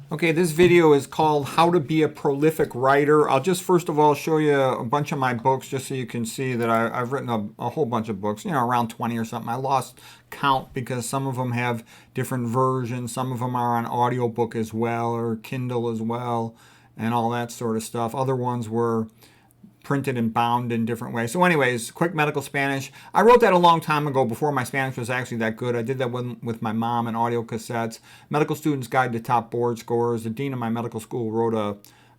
Okay, this video is called How to Be a Prolific Writer. I'll just first of all show you a bunch of my books just so you can see that I've written a whole bunch of books, around 20 or something. I lost count because some of them have different versions. Some of them are on audiobook as well or Kindle as well and all that sort of stuff. Other ones were printed and bound in different ways. So anyways, quick medical Spanish. I wrote that a long time ago before my Spanish was actually that good. I did that with my mom and audio cassettes. Medical Student's Guide to Top Board Scores. The dean of my medical school wrote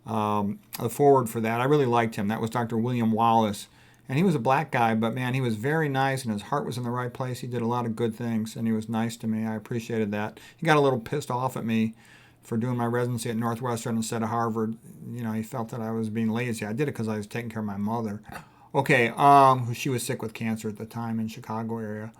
a foreword for that. I really liked him. That was Dr. William Wallace. And he was a black guy, but man, he was very nice and his heart was in the right place. He did a lot of good things and he was nice to me. I appreciated that. He got a little pissed off at me for doing my residency at Northwestern instead of Harvard. He felt that I was being lazy. I did it because I was taking care of my mother. Okay, she was sick with cancer at the time in Chicago area.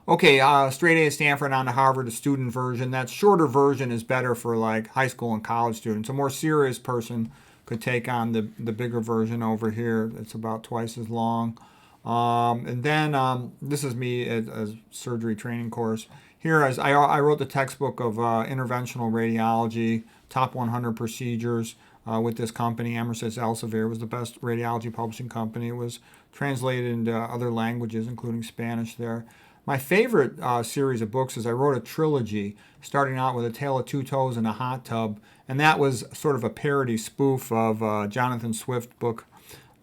Okay, straight A at Stanford on to Harvard, the student version. That shorter version is better for like high school and college students. A more serious person could take on the bigger version over here. It's about twice as long. And then this is me as a surgery training course. Here, as I wrote the textbook of interventional radiology, top 100 procedures with this company. Emersys Elsevier was the best radiology publishing company. It was translated into other languages, including Spanish there. My favorite series of books is I wrote a trilogy, starting out with A Tale of Two Toes and a Hot Tub. And that was sort of a parody spoof of Jonathan Swift book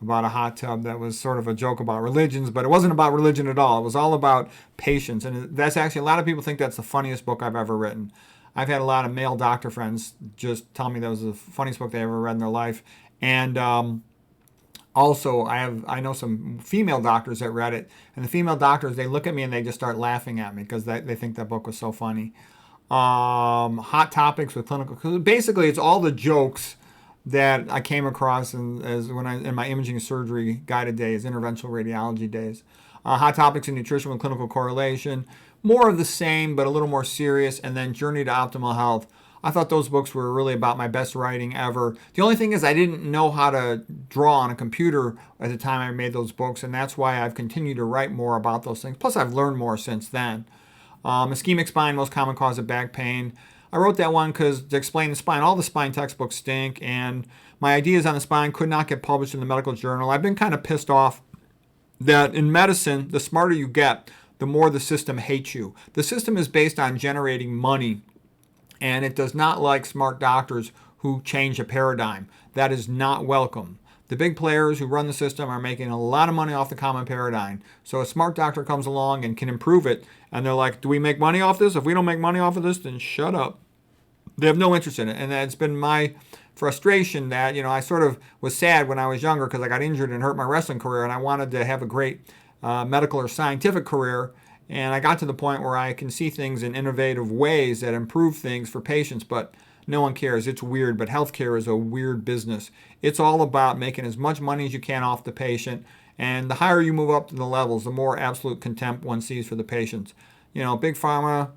about a hot tub that was sort of a joke about religions, but it wasn't about religion at all. It was all about patience. And that's actually, a lot of people think that's the funniest book I've ever written. I've had a lot of male doctor friends just tell me that was the funniest book they ever read in their life. And also, I know some female doctors that read it, and the female doctors, they look at me and they just start laughing at me because they think that book was so funny. Hot Topics with clinical, because basically it's all the jokes that I came across in my imaging surgery guided days, interventional radiology days. Hot Topics in Nutrition with Clinical Correlation, more of the same but a little more serious, and then Journey to Optimal Health. I thought those books were really about my best writing ever. The only thing is I didn't know how to draw on a computer at the time I made those books, and that's why I've continued to write more about those things. Plus, I've learned more since then. Ischemic spine, most common cause of back pain. I wrote that one because to explain the spine, all the spine textbooks stink, and my ideas on the spine could not get published in the medical journal. I've been kind of pissed off that in medicine, the smarter you get, the more the system hates you. The system is based on generating money, and it does not like smart doctors who change a paradigm. That is not welcome. The big players who run the system are making a lot of money off the common paradigm. So a smart doctor comes along and can improve it, and they're like, do we make money off this? If we don't make money off of this, then shut up. They have no interest in it. And it's been my frustration that, I sort of was sad when I was younger because I got injured and hurt my wrestling career, and I wanted to have a great medical or scientific career. And I got to the point where I can see things in innovative ways that improve things for patients, but no one cares. It's weird, but healthcare is a weird business. It's all about making as much money as you can off the patient, and the higher you move up to the levels, the more absolute contempt one sees for the patients. Big pharma,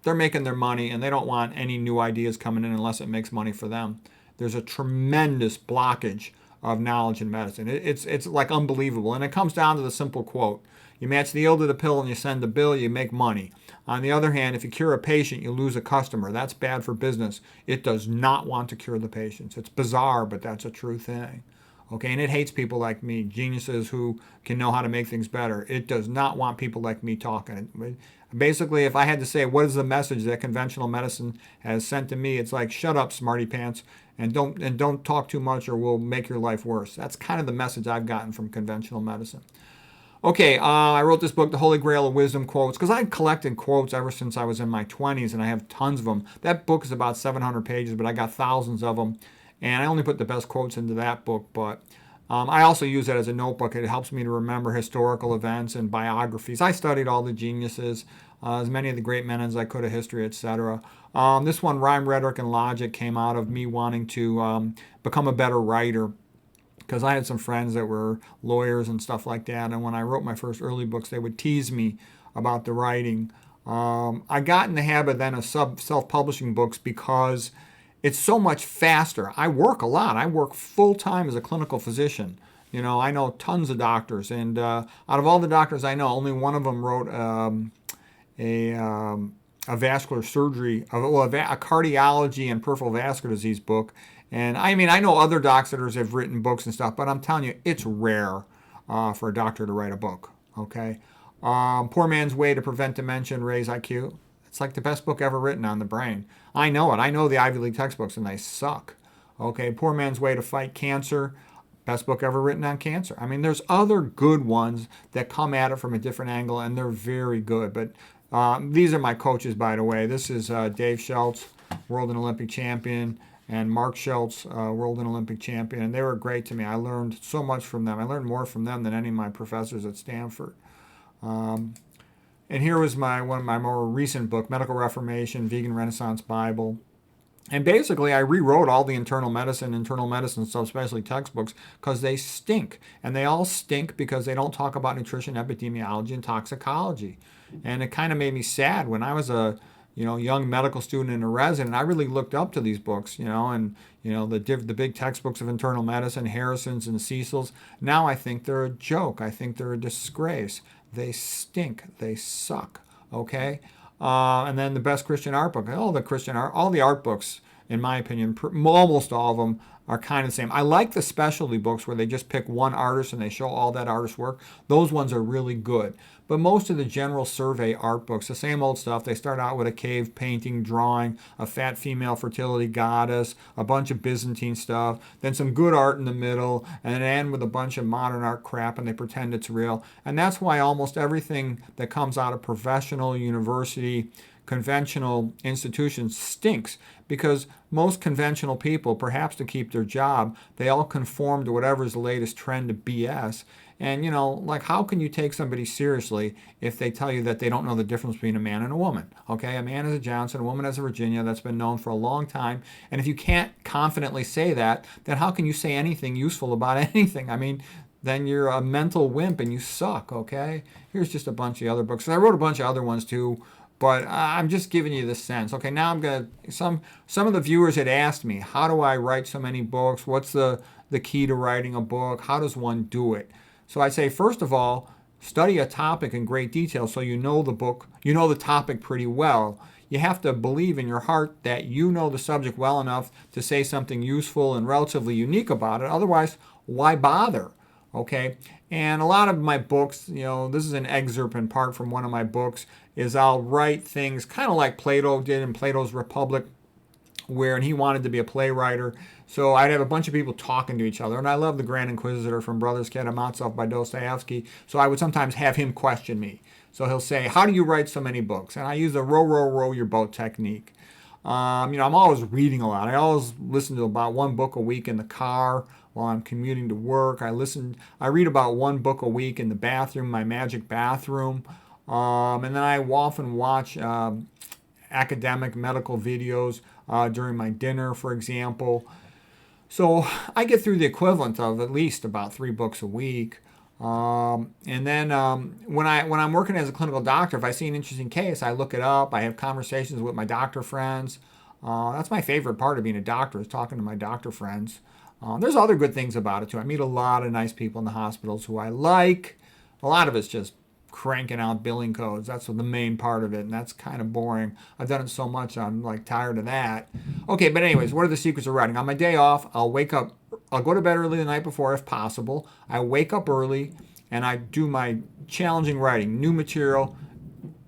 they're making their money, and they don't want any new ideas coming in unless it makes money for them. There's a tremendous blockage of knowledge in medicine. It's like unbelievable, and it comes down to the simple quote. You match the ill to the pill and you send the bill, you make money. On the other hand, if you cure a patient, you lose a customer. That's bad for business. It does not want to cure the patients. It's bizarre, but that's a true thing. Okay, and it hates people like me, geniuses who can know how to make things better. It does not want people like me talking. Basically, if I had to say what is the message that conventional medicine has sent to me, it's like, shut up, smarty pants, and don't talk too much or we'll make your life worse. That's kind of the message I've gotten from conventional medicine. Okay, I wrote this book, The Holy Grail of Wisdom Quotes, because I've collected quotes ever since I was in my 20s, and I have tons of them. That book is about 700 pages, but I got thousands of them, and I only put the best quotes into that book, but I also use that as a notebook. It helps me to remember historical events and biographies. I studied all the geniuses, as many of the great men as I could of history, etc. This one, Rhyme, Rhetoric, and Logic, came out of me wanting to become a better writer, because I had some friends that were lawyers and stuff like that, and when I wrote my first early books, they would tease me about the writing. I got in the habit then of self-publishing books because it's so much faster. I work a lot. I work full-time as a clinical physician. I know tons of doctors, and out of all the doctors I know, only one of them wrote a a vascular surgery, a cardiology and peripheral vascular disease book. And I mean, I know other doctors have written books and stuff, but I'm telling you, it's rare for a doctor to write a book. Okay. Poor Man's Way to Prevent Dementia and Raise IQ. It's like the best book ever written on the brain. I know it. I know the Ivy League textbooks and they suck. Okay. Poor Man's Way to Fight Cancer. Best book ever written on cancer. I mean, there's other good ones that come at it from a different angle, and they're very good. But these are my coaches, by the way. This is Dave Schultz, world and Olympic champion, and Mark Schultz, world and Olympic champion. And they were great to me. I learned so much from them. I learned more from them than any of my professors at Stanford. And here was one of my more recent book, Medical Reformation, Vegan Renaissance Bible. And basically, I rewrote all the internal medicine subspecialty textbooks because they stink. And they all stink because they don't talk about nutrition, epidemiology, and toxicology. And it kind of made me sad when I was a young medical student and a resident. I really looked up to these books, and the big textbooks of internal medicine, Harrison's and Cecil's. Now I think they're a joke. I think they're a disgrace. They stink. They suck. Okay. And then the best Christian art book. All the art books, in my opinion, almost all of them are kind of the same. I like the specialty books where they just pick one artist and they show all that artist's work. Those ones are really good. But most of the general survey art books, the same old stuff. They start out with a cave painting, drawing, a fat female fertility goddess, a bunch of Byzantine stuff, then some good art in the middle, and then end with a bunch of modern art crap, and they pretend it's real. And that's why almost everything that comes out of professional university conventional institutions stinks, because most conventional people, perhaps to keep their job, they all conform to whatever's the latest trend of BS. And, how can you take somebody seriously if they tell you that they don't know the difference between a man and a woman? Okay, a man is a Johnson, a woman is a Virginia. That's been known for a long time. And if you can't confidently say that, then how can you say anything useful about anything? I mean, then you're a mental wimp and you suck, okay? Here's just a bunch of other books. I wrote a bunch of other ones too, but I'm just giving you the sense. Okay, now some of the viewers had asked me, how do I write so many books? What's the key to writing a book? How does one do it? So I say, first of all, study a topic in great detail so you know the topic pretty well. You have to believe in your heart that you know the subject well enough to say something useful and relatively unique about it. Otherwise, why bother? Okay? And a lot of my books, this is an excerpt in part from one of my books, is I'll write things kind of like Plato did in Plato's Republic, and he wanted to be a playwright. So I'd have a bunch of people talking to each other. And I love the Grand Inquisitor from Brothers Karamazov by Dostoevsky. So I would sometimes have him question me. So he'll say, how do you write so many books? And I use the row, row, row your boat technique. I'm always reading a lot. I always listen to about one book a week in the car while I'm commuting to work. I read about one book a week in the bathroom, my magic bathroom. And then I often watch academic medical videos during my dinner, for example. So I get through the equivalent of at least about 3 books a week. And then when I'm working as a clinical doctor, if I see an interesting case, I look it up. I have conversations with my doctor friends. That's my favorite part of being a doctor, is talking to my doctor friends. There's other good things about it too. I meet a lot of nice people in the hospitals who I like. A lot of it's just cranking out billing codes. That's the main part of it, and that's kind of boring. I've done it so much, I'm tired of that. Okay, but anyways, what are the secrets of writing? On my day off, I'll go to bed early the night before if possible. I wake up early and I do my challenging writing, new material,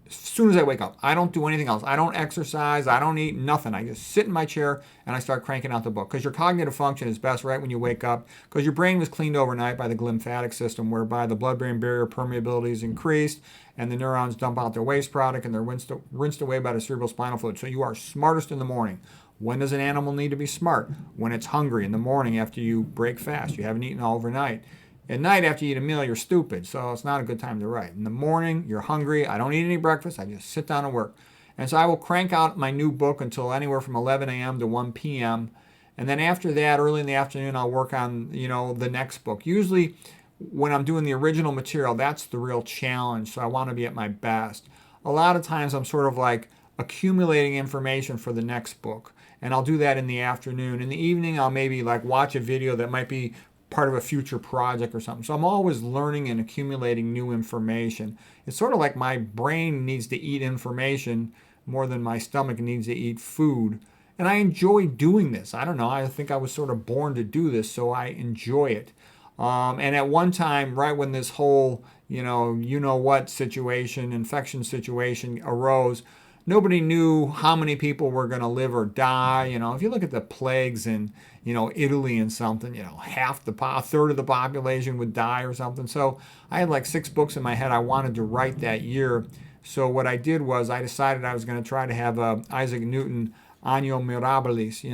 as soon as I wake up. I don't do anything else. I don't exercise. I don't eat, nothing. I just sit in my chair and I start cranking out the book. Because your cognitive function is best right when you wake up, because your brain was cleaned overnight by the glymphatic system, whereby the blood-brain barrier permeability is increased and the neurons dump out their waste product and they're rinsed away by the cerebrospinal fluid. So you are smartest in the morning. When does an animal need to be smart? When it's hungry in the morning after you break fast. You haven't eaten all overnight. At night, after you eat a meal, you're stupid, so it's not a good time to write. In the morning, you're hungry. I don't eat any breakfast. I just sit down and work. And so I will crank out my new book until anywhere from 11 a.m. to 1 p.m. And then after that, early in the afternoon, I'll work on, the next book. Usually, when I'm doing the original material, that's the real challenge, so I want to be at my best. A lot of times, I'm sort of like accumulating information for the next book, and I'll do that in the afternoon. In the evening, I'll maybe watch a video that might be part of a future project or something. So I'm always learning and accumulating new information. It's sort of like my brain needs to eat information more than my stomach needs to eat food. And I enjoy doing this. I don't know. I think I was sort of born to do this, so I enjoy it. And at one time, right when this whole, you know what situation, infection situation arose, nobody knew how many people were going to live or die. If you look at the plagues in, Italy and something, a third of the population would die or something. So I had like 6 books in my head I wanted to write that year. So what I did was I decided I was going to try to have Isaac Newton Anno Mirabilis,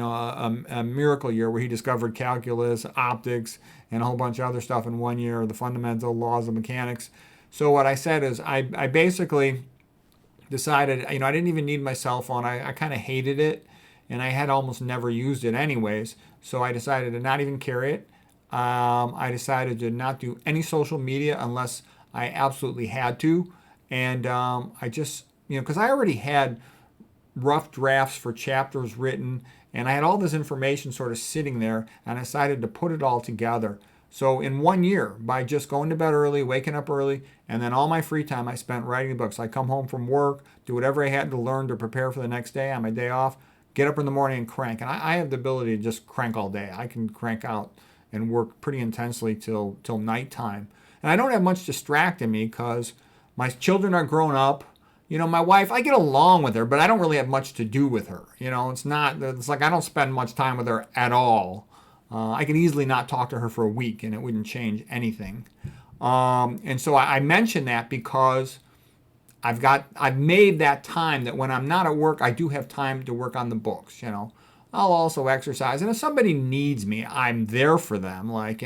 a miracle year where he discovered calculus, optics, and a whole bunch of other stuff in one year, the fundamental laws of mechanics. So what I said is I basically decided, I didn't even need my cell phone. I kind of hated it, and I had almost never used it anyways. So I decided to not even carry it. I decided to not do any social media unless I absolutely had to. And I just, because I already had rough drafts for chapters written, and I had all this information sort of sitting there, and I decided to put it all together. So in one year, by just going to bed early, waking up early, and then all my free time I spent writing books. I come home from work, do whatever I had to learn to prepare for the next day on my day off, get up in the morning and crank. And I have the ability to just crank all day. I can crank out and work pretty intensely till nighttime. And I don't have much distracting me because my children are grown up. My wife, I get along with her, but I don't really have much to do with her. It's like I don't spend much time with her at all. I could easily not talk to her for a week and it wouldn't change anything. And so I mention that because I've made that time that when I'm not at work, I do have time to work on the books. I'll also exercise. And if somebody needs me, I'm there for them. Like,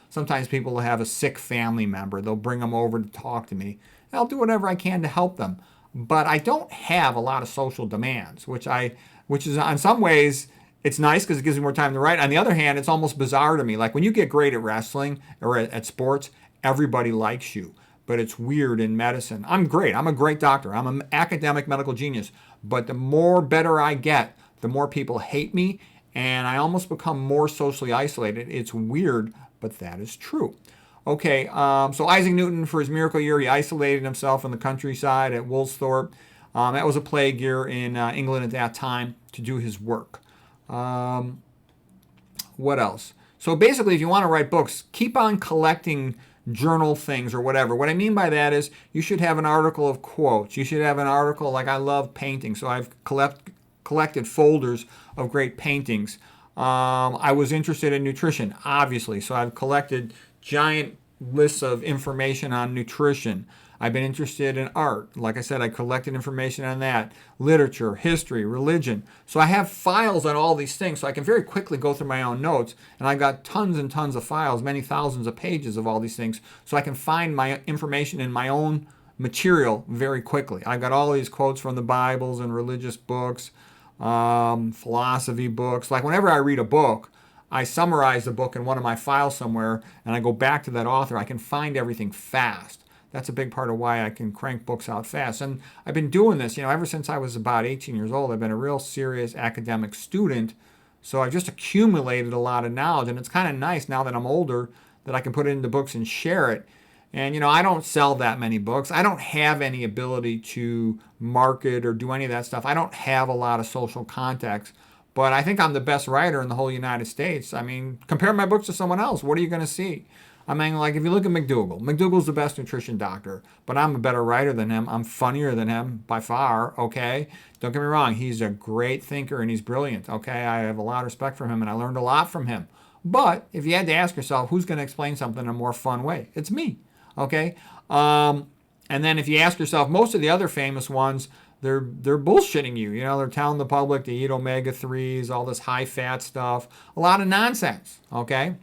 sometimes people will have a sick family member. They'll bring them over to talk to me. And I'll do whatever I can to help them. But I don't have a lot of social demands, which is in some ways, it's nice because it gives me more time to write. On the other hand, it's almost bizarre to me. Like when you get great at wrestling or at sports, everybody likes you. But it's weird in medicine. I'm great. I'm a great doctor. I'm an academic medical genius. But the more better I get, the more people hate me. And I almost become more socially isolated. It's weird, but that is true. Okay, so Isaac Newton, for his miracle year, he isolated himself in the countryside at Woolsthorpe. That was a plague year in England at that time to do his work. What else? So basically, if you want to write books, keep on collecting journal things or whatever. What I mean by that is you should have an article of quotes. You should have an article like I love painting, so I've collected folders of great paintings. I was interested in nutrition, obviously, so I've collected giant lists of information on nutrition. I've been interested in art. Like I said, I collected information on that. Literature, history, religion. So I have files on all these things, so I can very quickly go through my own notes. And I've got tons and tons of files, many thousands of pages of all these things, so I can find my information in my own material very quickly. I've got all these quotes from the Bibles and religious books, philosophy books. Like whenever I read a book, I summarize the book in one of my files somewhere, and I go back to that author. I can find everything fast. That's a big part of why I can crank books out fast. And I've been doing this, ever since I was about 18 years old. I've been a real serious academic student. So I've just accumulated a lot of knowledge. And it's kind of nice now that I'm older that I can put it into books and share it. And, I don't sell that many books. I don't have any ability to market or do any of that stuff. I don't have a lot of social contacts. But I think I'm the best writer in the whole United States. I mean, compare my books to someone else. What are you going to see? I mean, like if you look at McDougall's the best nutrition doctor, but I'm a better writer than him. I'm funnier than him by far, okay? Don't get me wrong. He's a great thinker and he's brilliant, okay? I have a lot of respect for him and I learned a lot from him. But if you had to ask yourself, who's going to explain something in a more fun way? It's me, okay? And then if you ask yourself, most of the other famous ones, they're bullshitting you. They're telling the public to eat omega-3s, all this high-fat stuff. A lot of nonsense, okay?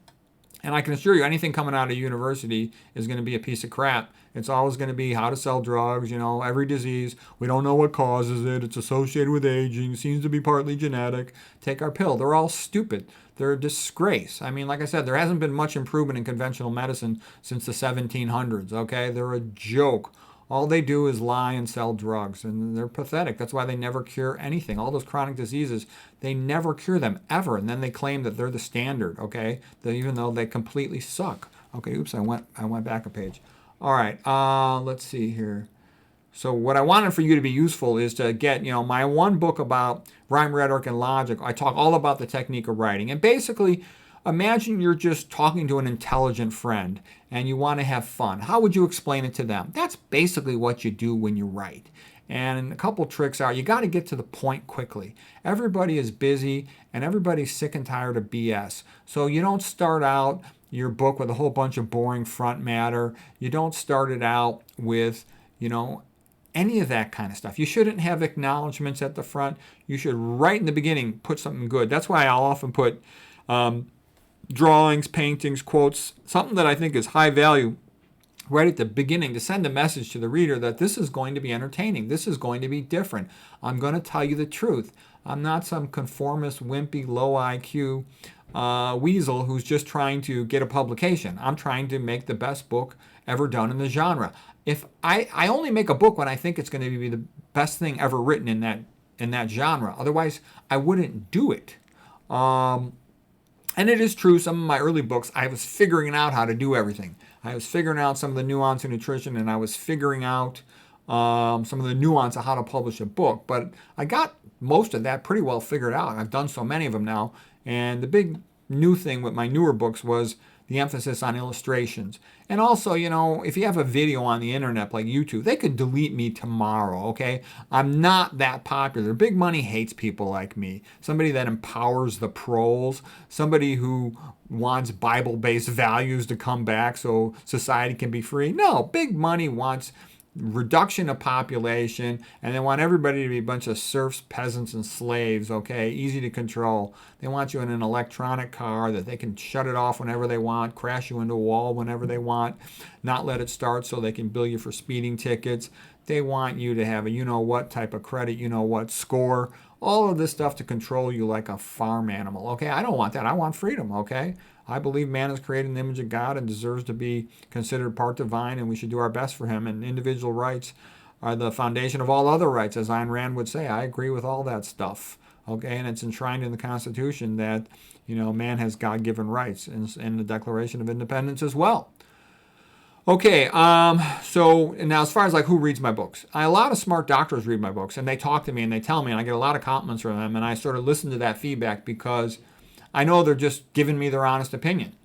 And I can assure you, anything coming out of university is going to be a piece of crap. It's always going to be how to sell drugs, every disease. We don't know what causes it. It's associated with aging. Seems to be partly genetic. Take our pill. They're all stupid. They're a disgrace. I mean, like I said, there hasn't been much improvement in conventional medicine since the 1700s, okay? They're a joke. All they do is lie and sell drugs, and they're pathetic. That's why they never cure anything. All those chronic diseases, they never cure them, ever. And then they claim that they're the standard, okay? That even though they completely suck. Okay, oops, I went back a page. All right, let's see here. So what I wanted for you to be useful is to get, my one book about rhyme, rhetoric, and logic. I talk all about the technique of writing. And basically, imagine you're just talking to an intelligent friend and you want to have fun. How would you explain it to them? That's basically what you do when you write. And a couple tricks are you got to get to the point quickly. Everybody is busy and everybody's sick and tired of BS. So you don't start out your book with a whole bunch of boring front matter. You don't start it out with, any of that kind of stuff. You shouldn't have acknowledgments at the front. You should, right in the beginning, put something good. That's why I'll often put drawings, paintings, quotes, something that I think is high value right at the beginning to send a message to the reader that this is going to be entertaining. This is going to be different. I'm going to tell you the truth. I'm not some conformist, wimpy, low IQ weasel who's just trying to get a publication. I'm trying to make the best book ever done in the genre. If I only make a book when I think it's going to be the best thing ever written in that genre. Otherwise, I wouldn't do it. And it is true, some of my early books, I was figuring out how to do everything. I was figuring out some of the nuance of nutrition, and I was figuring out some of the nuance of how to publish a book. But I got most of that pretty well figured out. I've done so many of them now. And the big new thing with my newer books was the emphasis on illustrations. And also, if you have a video on the internet like YouTube, they could delete me tomorrow, okay? I'm not that popular. Big money hates people like me. Somebody that empowers the pros, somebody who wants Bible-based values to come back so society can be free. No, big money wants reduction of population, and they want everybody to be a bunch of serfs, peasants, and slaves, okay? Easy to control. They want you in an electronic car that they can shut it off whenever they want, crash you into a wall whenever they want, not let it start so they can bill you for speeding tickets. They want you to have a you-know-what type of credit, you-know-what score, all of this stuff to control you like a farm animal, okay? I don't want that. I want freedom, okay? I believe man is created in the image of God and deserves to be considered part divine, and we should do our best for him. And individual rights are the foundation of all other rights, as Ayn Rand would say. I agree with all that stuff. Okay, and it's enshrined in the Constitution that man has God-given rights, and the Declaration of Independence as well. Okay, so now as far as like who reads my books, a lot of smart doctors read my books, and they talk to me and they tell me, and I get a lot of compliments from them, and I sort of listen to that feedback because I know they're just giving me their honest opinion.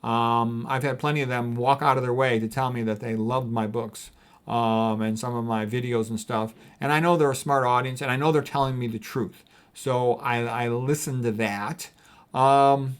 I've had plenty of them walk out of their way to tell me that they loved my books and some of my videos and stuff. And I know they're a smart audience, and I know they're telling me the truth. So I listen to that. And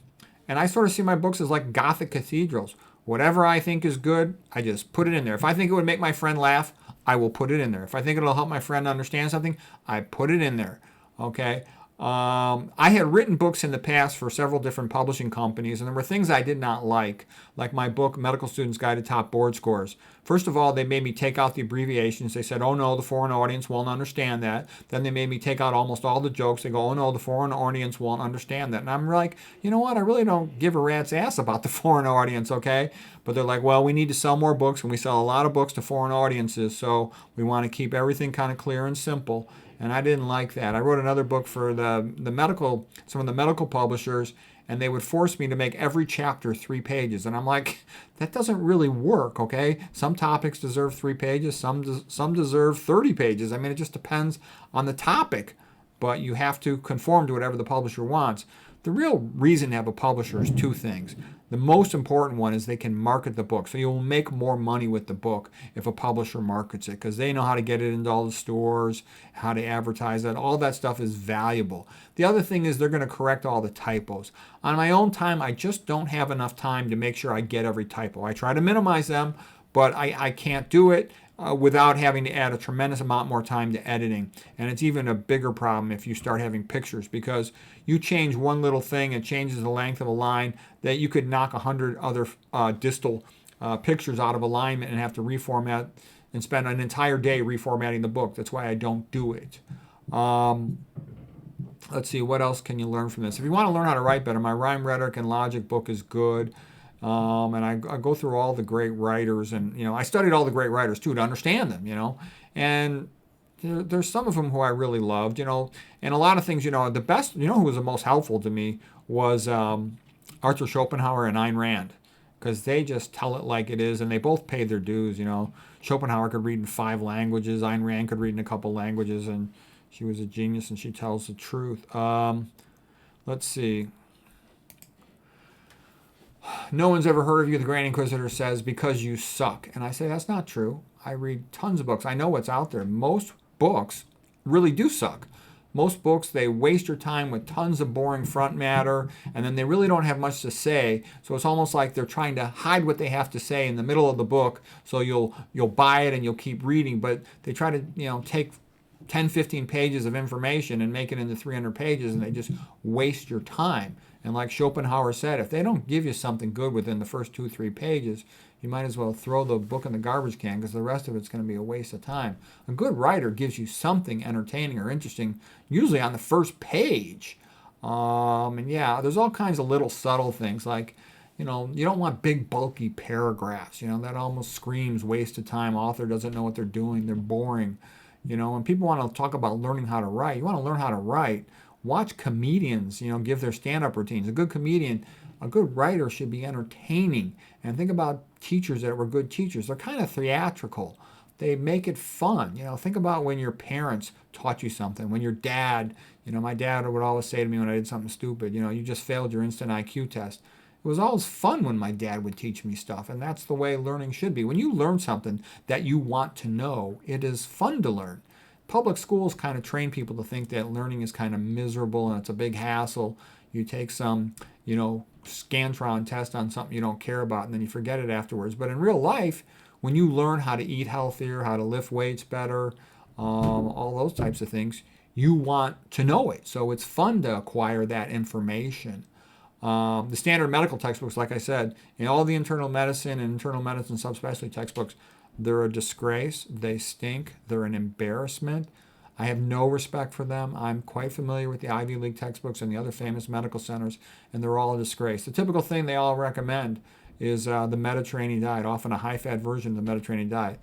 I sort of see my books as like Gothic cathedrals. Whatever I think is good, I just put it in there. If I think it would make my friend laugh, I will put it in there. If I think it'll help my friend understand something, I put it in there. Okay? I had written books in the past for several different publishing companies, and there were things I did not like my book, Medical Student's Guide to Top Board Scores. First of all, they made me take out the abbreviations. They said, oh no, the foreign audience won't understand that. Then they made me take out almost all the jokes. They go, oh no, the foreign audience won't understand that. And I'm like, you know what? I really don't give a rat's ass about the foreign audience, okay? But they're like, well, we need to sell more books, and we sell a lot of books to foreign audiences, so we want to keep everything kind of clear and simple. And I didn't like that. I wrote another book for some of the medical publishers, and they would force me to make every chapter 3 pages. And I'm like, that doesn't really work, okay? Some topics deserve 3 pages, some deserve 30 pages. I mean, it just depends on the topic, but you have to conform to whatever the publisher wants. The real reason to have a publisher is 2 things. The most important one is they can market the book. So you'll make more money with the book if a publisher markets it, because they know how to get it into all the stores, how to advertise it. All that stuff is valuable. The other thing is they're going to correct all the typos. On my own time, I just don't have enough time to make sure I get every typo. I try to minimize them, but I can't do it without having to add a tremendous amount more time to editing. And it's even a bigger problem if you start having pictures, because you change one little thing, it changes the length of a line that you could knock 100 other distal pictures out of alignment and have to reformat and spend an entire day reformatting the book. That's why I don't do it. Let's see, what else can you learn from this? If you want to learn how to write better, my Rhyme, Rhetoric, and Logic book is good. And I go through all the great writers, and I studied all the great writers too to understand them, and there's some of them who I really loved, and a lot of things, the best, who was the most helpful to me was Arthur Schopenhauer and Ayn Rand. because they just tell it like it is, and they both pay their dues. Schopenhauer could read in 5 languages. Ayn Rand could read in a couple languages, and she was a genius, and she tells the truth. Let's see. No one's ever heard of you, the Grand Inquisitor says, because you suck. And I say, that's not true. I read tons of books. I know what's out there. Most books really do suck. Most books, they waste your time with tons of boring front matter, and then they really don't have much to say. So it's almost like they're trying to hide what they have to say in the middle of the book, so you'll buy it and you'll keep reading. But they try to take 10, 15 pages of information and make it into 300 pages, and they just waste your time. And like Schopenhauer said, if they don't give you something good within the first 2, 3 pages, you might as well throw the book in the garbage can, because the rest of it's going to be a waste of time. A good writer gives you something entertaining or interesting, usually on the first page. And yeah, there's all kinds of little subtle things like, you don't want big bulky paragraphs. That almost screams waste of time. Author doesn't know what they're doing. They're boring. When people want to talk about learning how to write, you want to learn how to write. Watch comedians, give their stand-up routines. A good writer should be entertaining. And think about teachers that were good teachers. They're kind of theatrical. They make it fun. Think about when your parents taught you something. When your dad, my dad would always say to me when I did something stupid, you just failed your instant IQ test. It was always fun when my dad would teach me stuff, and that's the way learning should be. When you learn something that you want to know, it is fun to learn. Public schools kind of train people to think that learning is kind of miserable and it's a big hassle. You take some, Scantron test on something you don't care about, and then you forget it afterwards. But in real life, when you learn how to eat healthier, how to lift weights better, all those types of things, you want to know it. So it's fun to acquire that information. The standard medical textbooks, like I said, all the internal medicine and internal medicine subspecialty textbooks, they're a disgrace. They stink. They're an embarrassment. I have no respect for them. I'm quite familiar with the Ivy League textbooks and the other famous medical centers, and they're all a disgrace. The typical thing they all recommend is the Mediterranean diet, often a high-fat version of the Mediterranean diet.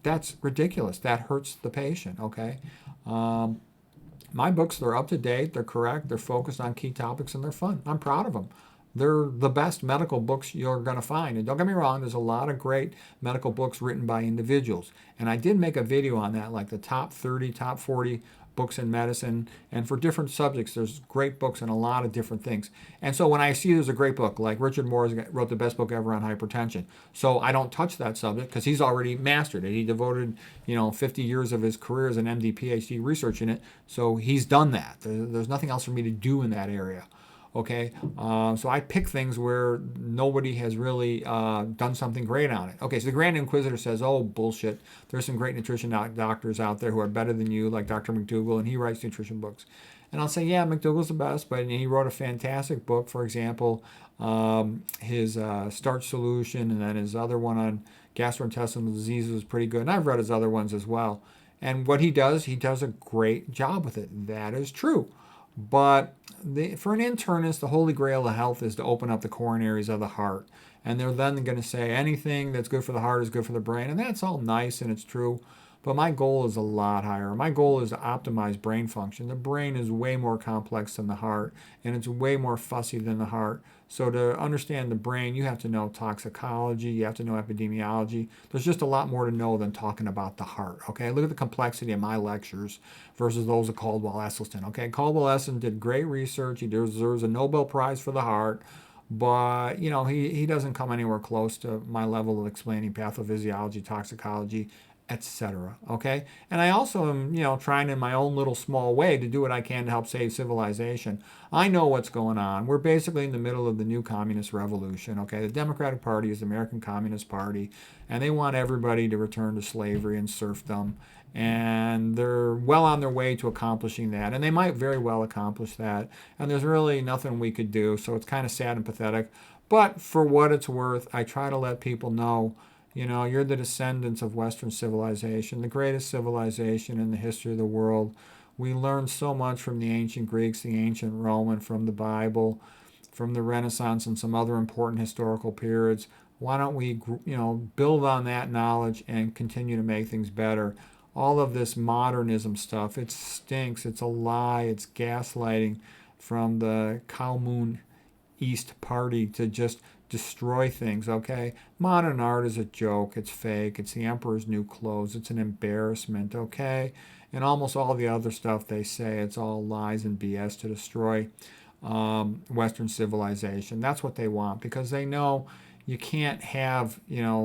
That's ridiculous. That hurts the patient, okay? My books, they're up to date, they're correct, they're focused on key topics, and they're fun. I'm proud of them. They're the best medical books you're going to find. And don't get me wrong, there's a lot of great medical books written by individuals. And I did make a video on that, like the top 30, top 40 books in medicine. And for different subjects, there's great books in a lot of different things. And so when I see there's a great book, like Richard Moore wrote the best book ever on hypertension. So I don't touch that subject because he's already mastered it. He devoted, 50 years of his career as an MD, PhD researching it. So he's done that. There's nothing else for me to do in that area. Okay, so I pick things where nobody has really done something great on it. Okay, so the Grand Inquisitor says, oh, bullshit. There's some great nutrition doctors out there who are better than you, like Dr. McDougall, and he writes nutrition books. And I'll say, yeah, McDougall's the best, but he wrote a fantastic book, for example, his starch solution, and then his other one on gastrointestinal diseases was pretty good. And I've read his other ones as well. And what he does a great job with it. That is true. But for an internist, the holy grail of health is to open up the coronaries of the heart. And they're then going to say anything that's good for the heart is good for the brain. And that's all nice and it's true. But my goal is a lot higher. My goal is to optimize brain function. The brain is way more complex than the heart, and it's way more fussy than the heart. So to understand the brain, you have to know toxicology, you have to know epidemiology. There's just a lot more to know than talking about the heart, okay? Look at the complexity of my lectures versus those of Caldwell Esselstyn, okay? Caldwell Esselstyn did great research. He deserves a Nobel Prize for the heart. But, he doesn't come anywhere close to my level of explaining pathophysiology, toxicology, etc. Okay? And I also am, trying in my own little small way to do what I can to help save civilization. I know what's going on. We're basically in the middle of the new communist revolution. Okay? The Democratic Party is the American Communist Party, and they want everybody to return to slavery and serfdom. And they're well on their way to accomplishing that. And they might very well accomplish that. And there's really nothing we could do. So it's kind of sad and pathetic. But for what it's worth, I try to let people know, you're the descendants of Western civilization, the greatest civilization in the history of the world. We learned so much from the ancient Greeks, the ancient Roman, from the Bible, from the Renaissance, and some other important historical periods. Why don't we, build on that knowledge and continue to make things better? All of this modernism stuff, it stinks. It's a lie. It's gaslighting from the cow moon East party to just destroy things, okay? Modern art is a joke. It's fake. It's the emperor's new clothes. It's an embarrassment, okay? And almost all the other stuff they say, it's all lies and BS to destroy Western civilization. That's what they want because they know you can't have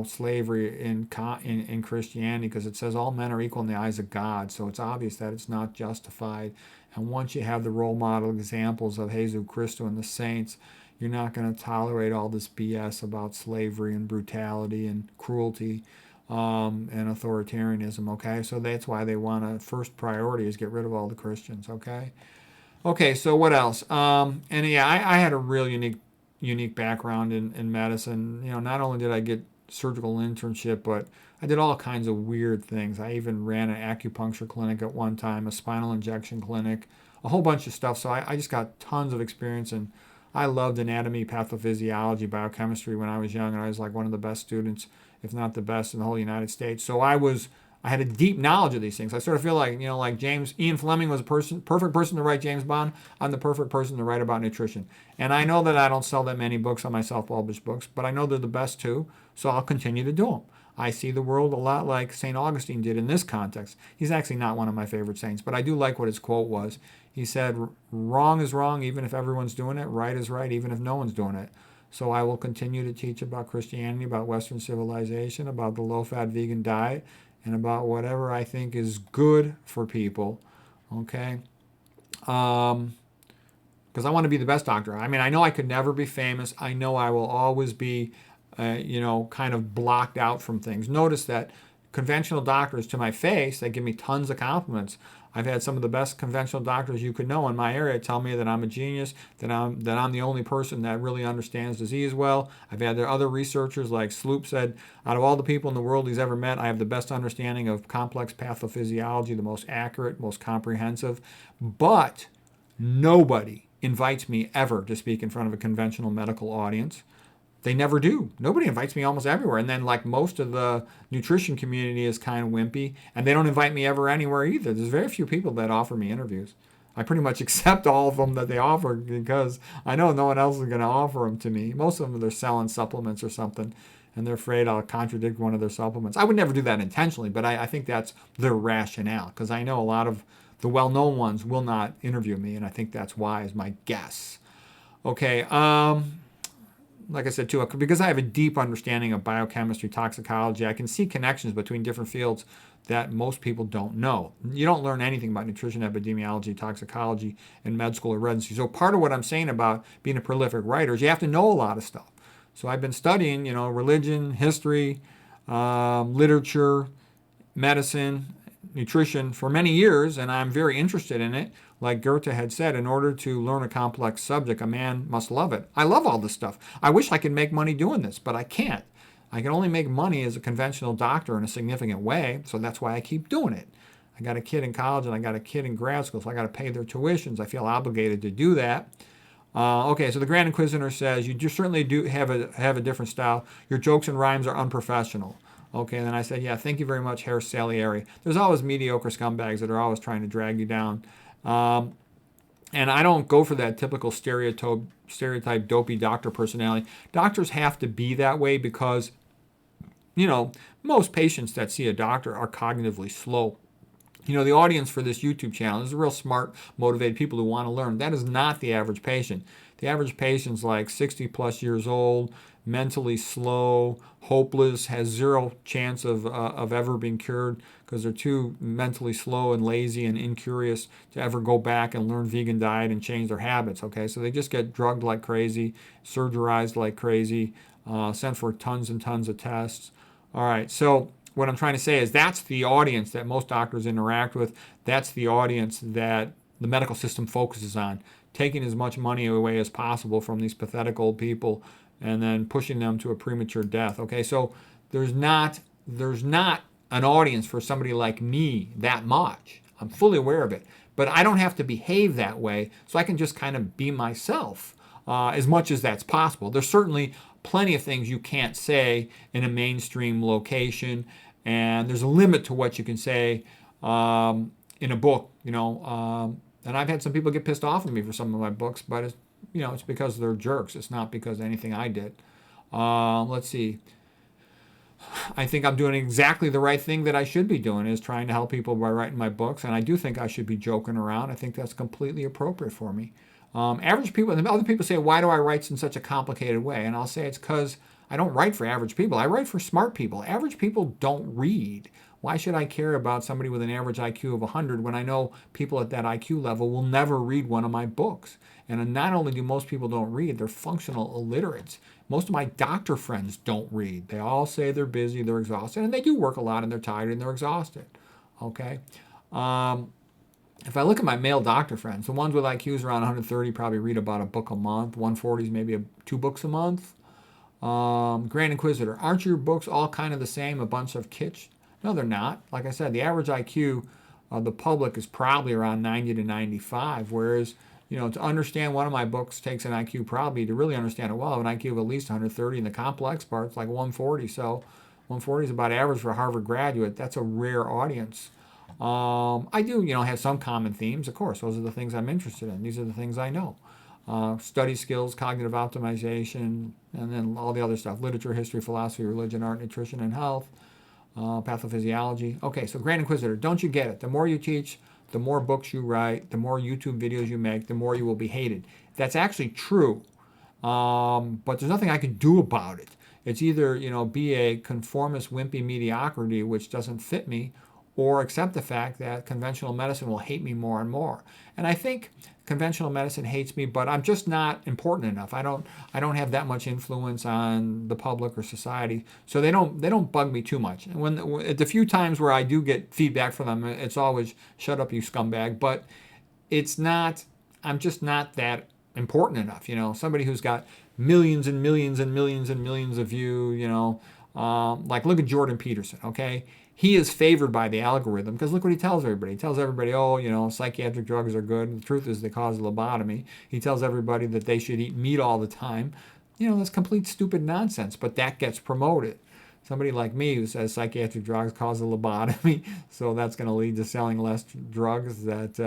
slavery in Christianity because it says all men are equal in the eyes of God. So it's obvious that it's not justified. And once you have the role model examples of Jesus Christ and the saints, you're not going to tolerate all this BS about slavery and brutality and cruelty and authoritarianism. Okay, so that's why they want to first priority is get rid of all the Christians. Okay, so what else? And yeah, I had a real unique background in medicine. Not only did I get surgical internship, but I did all kinds of weird things. I even ran an acupuncture clinic at one time, a spinal injection clinic, a whole bunch of stuff. So I just got tons of experience, and I loved anatomy, pathophysiology, biochemistry when I was young, and I was like one of the best students, if not the best in the whole United States. So I had a deep knowledge of these things. I sort of feel like, like Ian Fleming was a perfect person to write James Bond. I'm the perfect person to write about nutrition. And I know that I don't sell that many books on my self-published books, but I know they're the best too, so I'll continue to do them. I see the world a lot like St. Augustine did in this context. He's actually not one of my favorite saints, but I do like what his quote was. He said, wrong is wrong even if everyone's doing it. Right is right even if no one's doing it. So I will continue to teach about Christianity, about Western civilization, about the low-fat vegan diet, and about whatever I think is good for people, okay? Because I want to be the best doctor. I mean, I know I could never be famous. I know I will always be, kind of blocked out from things. Notice that conventional doctors, to my face, they give me tons of compliments. I've had some of the best conventional doctors you could know in my area tell me that I'm a genius, that I'm the only person that really understands disease well. I've had other researchers like Sloop said, out of all the people in the world he's ever met, I have the best understanding of complex pathophysiology, the most accurate, most comprehensive. But nobody invites me ever to speak in front of a conventional medical audience. They never do. Nobody invites me almost everywhere. And then like most of the nutrition community is kind of wimpy, and they don't invite me ever anywhere either. There's very few people that offer me interviews. I pretty much accept all of them that they offer because I know no one else is going to offer them to me. Most of them, they're selling supplements or something, and they're afraid I'll contradict one of their supplements. I would never do that intentionally, but I think that's their rationale because I know a lot of the well-known ones will not interview me, and I think that's why is my guess. Okay, like I said, too, because I have a deep understanding of biochemistry, toxicology, I can see connections between different fields that most people don't know. You don't learn anything about nutrition, epidemiology, toxicology in med school or residency. So part of what I'm saying about being a prolific writer is you have to know a lot of stuff. So I've been studying, religion, history, literature, medicine, nutrition for many years, and I'm very interested in it. Like Goethe had said, in order to learn a complex subject, a man must love it. I love all this stuff. I wish I could make money doing this, but I can't. I can only make money as a conventional doctor in a significant way, so that's why I keep doing it. I got a kid in college and I got a kid in grad school, so I got to pay their tuitions. I feel obligated to do that. Okay, so the Grand Inquisitor says, you certainly do have a different style. Your jokes and rhymes are unprofessional. Okay, and then I said, yeah, thank you very much, Herr Salieri. There's always mediocre scumbags that are always trying to drag you down. And I don't go for that typical stereotype dopey doctor personality. Doctors have to be that way because, most patients that see a doctor are cognitively slow. The audience for this YouTube channel is real smart, motivated people who want to learn. That is not the average patient. The average patient's like 60 plus years old, mentally slow, hopeless, has zero chance of ever being cured because they're too mentally slow and lazy and incurious to ever go back and learn vegan diet and change their habits. Okay, so they just get drugged like crazy, surgerized like crazy, sent for tons and tons of tests. All right, so what I'm trying to say is that's the audience that most doctors interact with. That's the audience that the medical system focuses on, taking as much money away as possible from these pathetic old people and then pushing them to a premature death. Okay, so there's not an audience for somebody like me that much. I'm fully aware of it, but I don't have to behave that way, so I can just kind of be myself as much as that's possible. There's certainly plenty of things you can't say in a mainstream location, and there's a limit to what you can say in a book, and I've had some people get pissed off at me for some of my books, but it's because they're jerks. It's not because of anything I did. Let's see. I think I'm doing exactly the right thing that I should be doing, is trying to help people by writing my books. And I do think I should be joking around. I think that's completely appropriate for me. Average people, and other people say, why do I write in such a complicated way? And I'll say it's because I don't write for average people. I write for smart people. Average people don't read. Why should I care about somebody with an average IQ of 100 when I know people at that IQ level will never read one of my books? And not only do most people don't read, they're functional illiterates. Most of my doctor friends don't read. They all say they're busy, they're exhausted, and they do work a lot and they're tired and they're exhausted. Okay? If I look at my male doctor friends, the ones with IQs around 130 probably read about a book a month. 140s maybe 2 books a month. Grand Inquisitor, aren't your books all kind of the same, a bunch of kitsch? No, they're not. Like I said, the average IQ of the public is probably around 90 to 95, whereas, to understand one of my books takes an IQ probably, to really understand it well, an IQ of at least 130, and the complex part's like 140. So 140 is about average for a Harvard graduate. That's a rare audience. I do, have some common themes, of course. Those are the things I'm interested in. These are the things I know. Study skills, cognitive optimization, and then all the other stuff. Literature, history, philosophy, religion, art, nutrition, and health. Pathophysiology. Okay, so Grand Inquisitor, don't you get it? The more you teach, the more books you write, the more YouTube videos you make, the more you will be hated. That's actually true, but there's nothing I can do about it. It's either, be a conformist, wimpy mediocrity, which doesn't fit me, or accept the fact that conventional medicine will hate me more and more. And I think conventional medicine hates me, but I'm just not important enough. I don't have that much influence on the public or society, so they don't bug me too much. And when at the few times where I do get feedback from them, it's always "shut up, you scumbag." But it's not. I'm just not that important enough. Somebody who's got millions and millions and millions and millions of views. Like look at Jordan Peterson. Okay. He is favored by the algorithm because look what he tells everybody. He tells everybody, psychiatric drugs are good. The truth is they cause lobotomy. He tells everybody that they should eat meat all the time. That's complete stupid nonsense, but that gets promoted. Somebody like me who says psychiatric drugs cause a lobotomy, so that's going to lead to selling less drugs, that,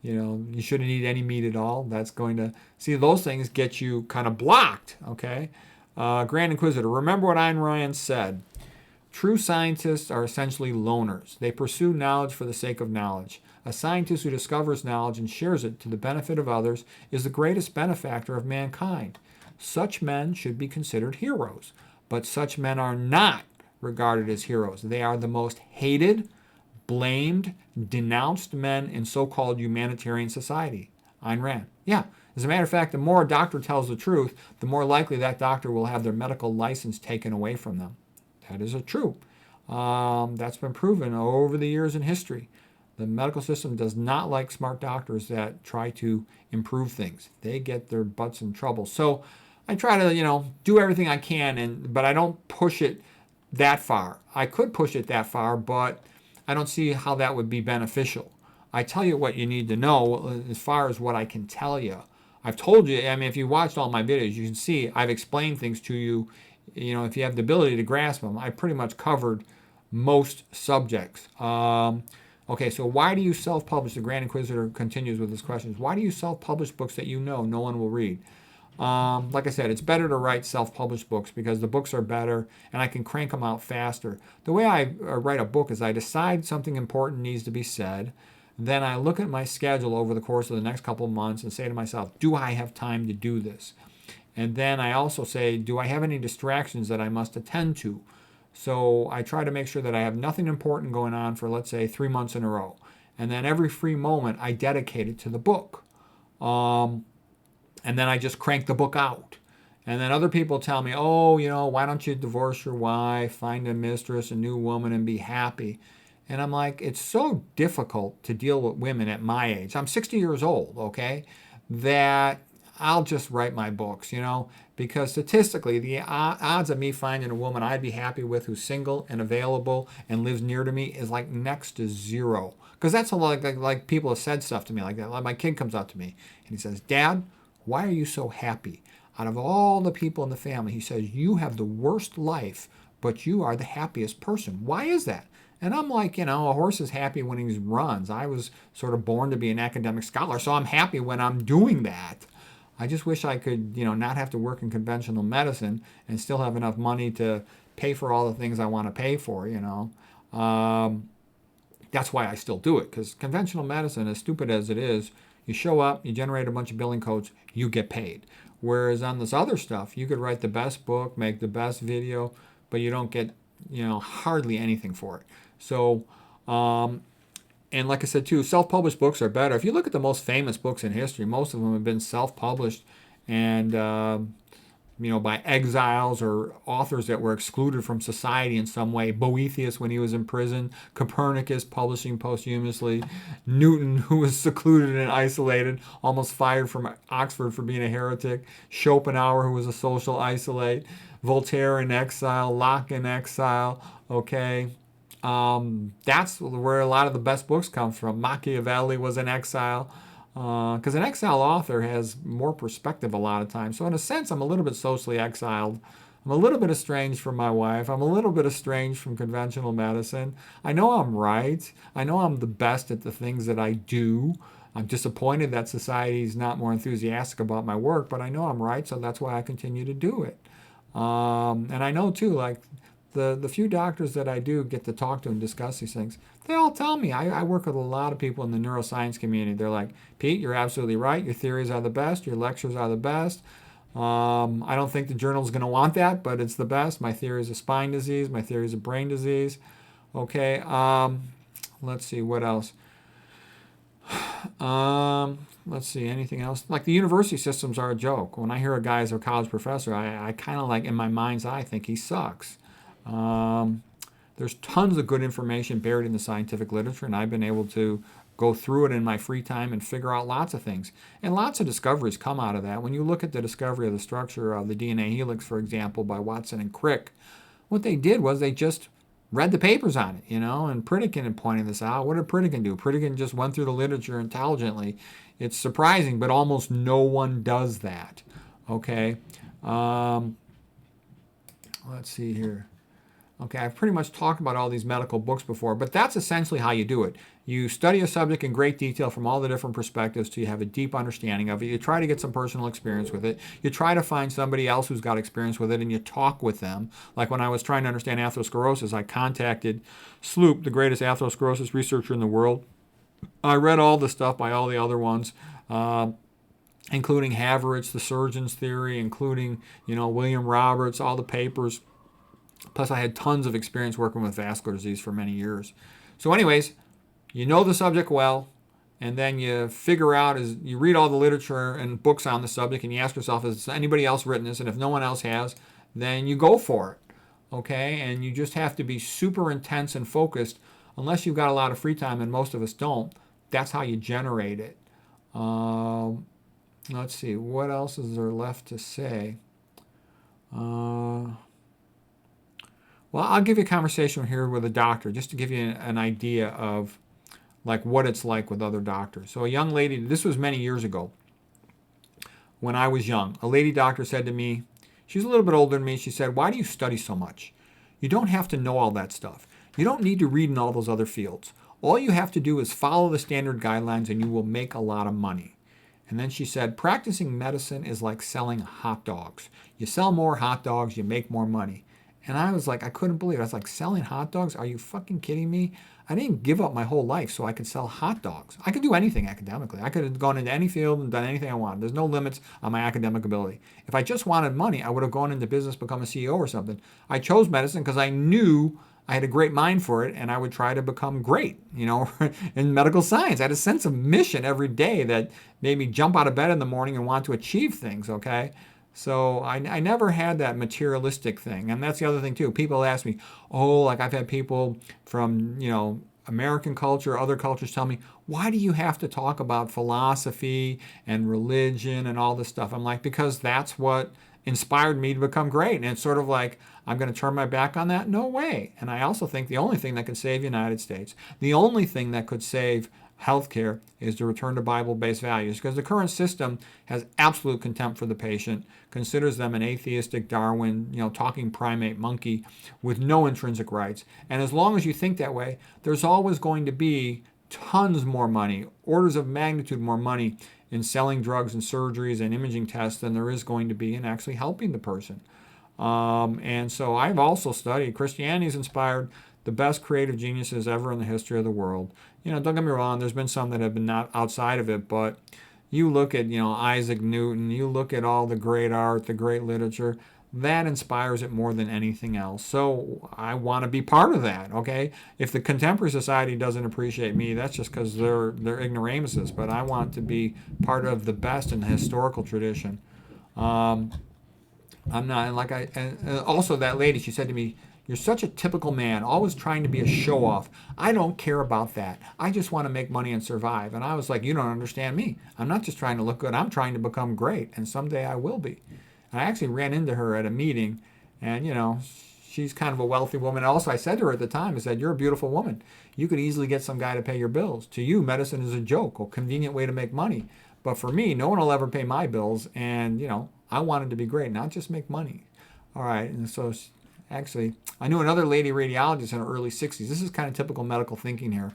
you shouldn't eat any meat at all. That's going to, see, those things get you kind of blocked, okay? Grand Inquisitor, remember what Ayn Rand said. True scientists are essentially loners. They pursue knowledge for the sake of knowledge. A scientist who discovers knowledge and shares it to the benefit of others is the greatest benefactor of mankind. Such men should be considered heroes, but such men are not regarded as heroes. They are the most hated, blamed, denounced men in so-called humanitarian society. Ayn Rand. Yeah. As a matter of fact, the more a doctor tells the truth, the more likely that doctor will have their medical license taken away from them. That is true. That's been proven over the years in history. The medical system does not like smart doctors that try to improve things. They get their butts in trouble. So I try to, do everything I can, but I don't push it that far. I could push it that far, but I don't see how that would be beneficial. I tell you what you need to know as far as what I can tell you. I've told you, if you watched all my videos, you can see I've explained things to you. If you have the ability to grasp them, I pretty much covered most subjects. Okay, so why do you self-publish? The Grand Inquisitor continues with his questions. Why do you self-publish books that no one will read? Like I said, it's better to write self-published books because the books are better and I can crank them out faster. The way I write a book is I decide something important needs to be said. Then I look at my schedule over the course of the next couple of months and say to myself, do I have time to do this? And then I also say, do I have any distractions that I must attend to? So I try to make sure that I have nothing important going on for, let's say, 3 months in a row. And then every free moment, I dedicate it to the book. And then I just crank the book out. And then other people tell me, why don't you divorce your wife, find a mistress, a new woman, and be happy? And I'm like, it's so difficult to deal with women at my age. I'm 60 years old, okay, that I'll just write my books, because statistically, the odds of me finding a woman I'd be happy with who's single and available and lives near to me is like next to zero. Because that's a lot like people have said stuff to me like that. Like my kid comes up to me and he says, Dad, why are you so happy? Out of all the people in the family, he says, you have the worst life, but you are the happiest person. Why is that? And I'm like, a horse is happy when he runs. I was sort of born to be an academic scholar, so I'm happy when I'm doing that. I just wish I could, not have to work in conventional medicine and still have enough money to pay for all the things I want to pay for. That's why I still do it, because conventional medicine, as stupid as it is, you show up, you generate a bunch of billing codes, you get paid. Whereas on this other stuff, you could write the best book, make the best video, but you don't get, hardly anything for it. So, and like I said too, self-published books are better. If you look at the most famous books in history, most of them have been self-published, and by exiles or authors that were excluded from society in some way. Boethius when he was in prison, Copernicus publishing posthumously, Newton who was secluded and isolated, almost fired from Oxford for being a heretic, Schopenhauer who was a social isolate, Voltaire in exile, Locke in exile, okay? That's where a lot of the best books come from. Machiavelli was in exile. Because an exile author has more perspective a lot of times. So in a sense, I'm a little bit socially exiled. I'm a little bit estranged from my wife. I'm a little bit estranged from conventional medicine. I know I'm right. I know I'm the best at the things that I do. I'm disappointed that society is not more enthusiastic about my work, but I know I'm right, so that's why I continue to do it. And I know too, like the few doctors that I do get to talk to and discuss these things, they all tell me. I work with a lot of people in the neuroscience community. They're like, Pete, you're absolutely right. Your theories are the best. Your lectures are the best. I don't think the journal's going to want that, but it's the best. My theory is of spine disease. My theory is of brain disease. Okay. Let's see. What else? Let's see. Anything else? Like the university systems are a joke. When I hear a guy as a college professor, I kind of like in my mind's eye think he sucks. There's tons of good information buried in the scientific literature, and I've been able to go through it in my free time and figure out lots of things. And lots of discoveries come out of that. When you look at the discovery of the structure of the DNA helix, for example, by Watson and Crick, what they did was they just read the papers on it, and Pritikin had pointed this out. What did Pritikin do? Pritikin just went through the literature intelligently. It's surprising, but almost no one does that. Okay. Let's see here. Okay, I've pretty much talked about all these medical books before, but that's essentially how you do it. You study a subject in great detail from all the different perspectives till you have a deep understanding of it. You try to get some personal experience with it. You try to find somebody else who's got experience with it, and you talk with them. Like when I was trying to understand atherosclerosis, I contacted Sloop, the greatest atherosclerosis researcher in the world. I read all the stuff by all the other ones, including Haveritz, the surgeon's theory, including, William Roberts, all the papers. Plus, I had tons of experience working with vascular disease for many years. So anyways, you know the subject well, and then you figure out, as you read all the literature and books on the subject, and you ask yourself, has anybody else written this? And if no one else has, then you go for it, okay? And you just have to be super intense and focused. Unless you've got a lot of free time, and most of us don't, that's how you generate it. Let's see, what else is there left to say? Well, I'll give you a conversation here with a doctor just to give you an idea of like what it's like with other doctors. So a young lady, this was many years ago when I was young, a lady doctor said to me, she's a little bit older than me, she said, why do you study so much? You don't have to know all that stuff. You don't need to read in all those other fields. All you have to do is follow the standard guidelines and you will make a lot of money. And then she said, practicing medicine is like selling hot dogs. You sell more hot dogs, you make more money. And I was like, I couldn't believe it. I was like, selling hot dogs? Are you fucking kidding me? I didn't give up my whole life so I could sell hot dogs. I could do anything academically. I could have gone into any field and done anything I wanted. There's no limits on my academic ability. If I just wanted money, I would have gone into business, become a CEO or something. I chose medicine because I knew I had a great mind for it, and I would try to become great, in medical science. I had a sense of mission every day that made me jump out of bed in the morning and want to achieve things, okay? So I never had that materialistic thing. And that's the other thing too. People ask me, like I've had people from, American culture, other cultures tell me, why do you have to talk about philosophy and religion and all this stuff? I'm like, because that's what inspired me to become great. And it's sort of like, I'm going to turn my back on that? No way. And I also think the only thing that could save the United States, the only thing that could save healthcare is to return to Bible-based values, because the current system has absolute contempt for the patient, considers them an atheistic Darwin, talking primate monkey with no intrinsic rights. And as long as you think that way, there's always going to be tons more money, orders of magnitude more money in selling drugs and surgeries and imaging tests than there is going to be in actually helping the person. And so I've also studied, Christianity's inspired the best creative geniuses ever in the history of the world. Don't get me wrong, there's been some that have been not outside of it, but you look at, Isaac Newton, you look at all the great art, the great literature, that inspires it more than anything else. So I want to be part of that, okay? If the contemporary society doesn't appreciate me, that's just because they're ignoramuses, but I want to be part of the best in the historical tradition. I'm not, and like and also that lady, she said to me, "You're such a typical man, always trying to be a show off. I don't care about that. I just want to make money and survive." And I was like, "You don't understand me. I'm not just trying to look good. I'm trying to become great, and someday I will be." And I actually ran into her at a meeting, and she's kind of a wealthy woman. Also, I said to her at the time, I said, "You're a beautiful woman. You could easily get some guy to pay your bills. To you, medicine is a joke, a convenient way to make money. But for me, no one will ever pay my bills, and I wanted to be great, not just make money." All right, and so actually, I knew another lady radiologist in her early 60s. This is kind of typical medical thinking here.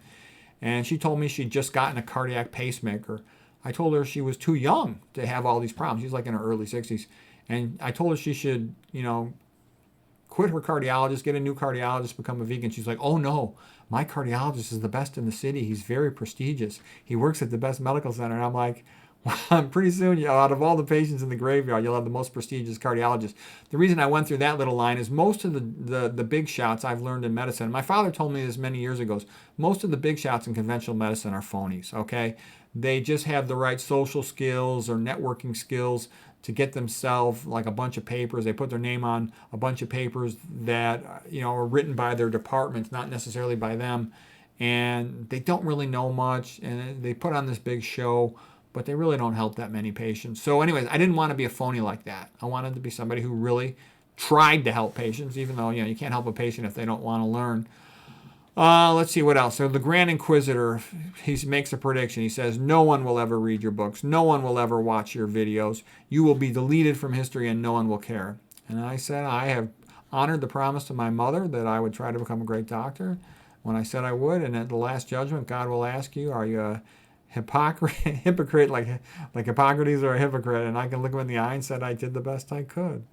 And she told me she'd just gotten a cardiac pacemaker. I told her she was too young to have all these problems. She's like in her early 60s. And I told her she should, quit her cardiologist, get a new cardiologist, become a vegan. She's like, "Oh no, my cardiologist is the best in the city. He's very prestigious. He works at the best medical center." And I'm like, well, pretty soon, out of all the patients in the graveyard, you'll have the most prestigious cardiologist. The reason I went through that little line is most of the big shots I've learned in medicine. My father told me this many years ago. Most of the big shots in conventional medicine are phonies, okay? They just have the right social skills or networking skills to get themselves like a bunch of papers. They put their name on a bunch of papers that are written by their departments, not necessarily by them. And they don't really know much, and they put on this big show, but they really don't help that many patients. So anyways, I didn't want to be a phony like that. I wanted to be somebody who really tried to help patients, even though you can't help a patient if they don't want to learn. Let's see what else. So the Grand Inquisitor, he makes a prediction. He says, "No one will ever read your books. No one will ever watch your videos. You will be deleted from history and no one will care." And I said, I have honored the promise to my mother that I would try to become a great doctor when I said I would. And at the last judgment, God will ask you, "Are you a hypocrite like Hippocrates or a hypocrite?" And I can look him in the eye and said I did the best I could.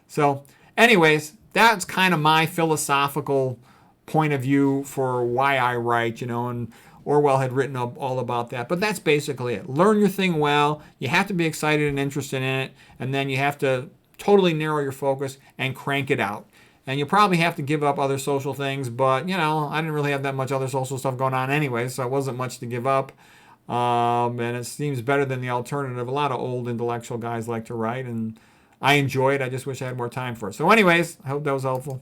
So anyways, that's kind of my philosophical point of view for why I write, and Orwell had written up all about that. But that's basically it. Learn your thing well. You have to be excited and interested in it, and then you have to totally narrow your focus and crank it out. And you probably have to give up other social things, but I didn't really have that much other social stuff going on anyway, so it wasn't much to give up. And it seems better than the alternative. A lot of old intellectual guys like to write, and I enjoy it. I just wish I had more time for it. So anyways, I hope that was helpful.